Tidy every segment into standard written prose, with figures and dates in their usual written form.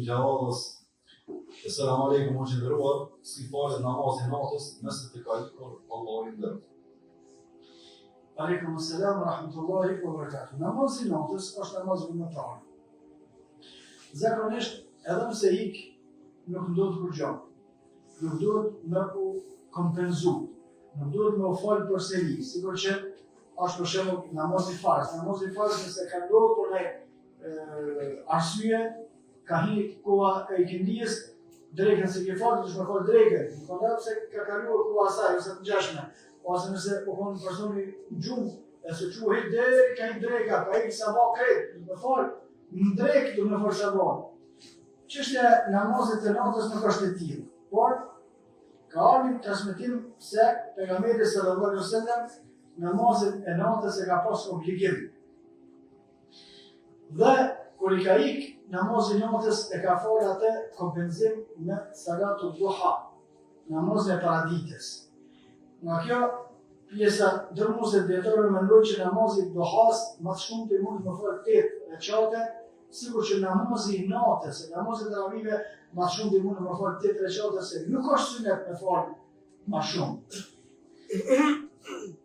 gjavadës. Selam aleikum o qëndëruar, si falet namazin natës nëse të kalikur Allah i ndërë. Aleikum selam wa rahmatullahi wa barakatuh. Namazi natës është namaz vullnetar. Zakonisht edhe pse ik nuk ndodh kur gjë. Nuk duhet me u kompenzu. Nuk duhet me u fal përsëri, sikur që është për shembull namazi farz. Namazi farz nëse ka ndodhur për një arsye, ka hi koha e ikindijës, drekën se ke falë, dush me falë drekën. Në kontra se ka kaluar koha asaj, ose të ngjashme. Ose nëse u konë personi gjumë, e se quhet deri ka i dreka, ka i sabah kretë, du me falë, në drekë du me falë sabah. Çështja e namazit të natës nuk është e tillë, por ka ardhur transmetim se pejgamberi sallallahu alaihi wasallam namazin e natës e ka pas obligim. Dhe kur i ka ik namazin e natës e ka falë atë kompenzim me salatu duha, namazin e paraditës. Nga kjo pjesa dërmuese dietarëve mendojnë që namazi i duhas më shumë të mund të më falë 8 rekate, sikur që namazi i natës, namazi i taravive më shumë të mund të më falë 8 rekate, se nuk është sunet me falë më shumë.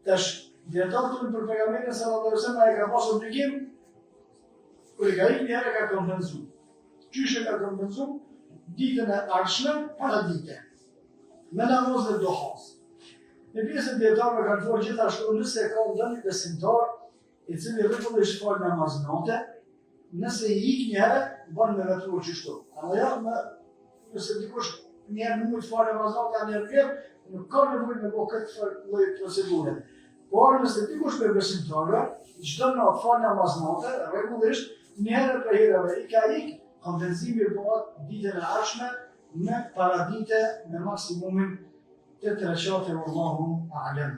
Tash dietarët për pejgamberin sallallahu alaihi wasallam ai ka pasur obligim, kur i ka ikë një herë ka kompenzuar. Qysh e ka kompenzuar? Ditën e ardhshme paradite, me namazin e duhas. Në pjesën dietarëve kanë folur gjithashtu nëse ka ndonjë besimtar i cili rregullisht fal namaz natë, nëse i ik një herë, bën me vetë kështu. Ama jo nëse dikush një herë nuk mund të falë namaz natë, një herë vjet, nuk ka nevojë me bëj këtë lloj procedure. Por nëse dikush me besimtarë, çdo natë fal namaz natë, rregullisht një herë për herëve i ka ik, kompenzimi bëhet ditën e ardhshme me paradite me maksimumin 8 rekate, wallahu a'lam.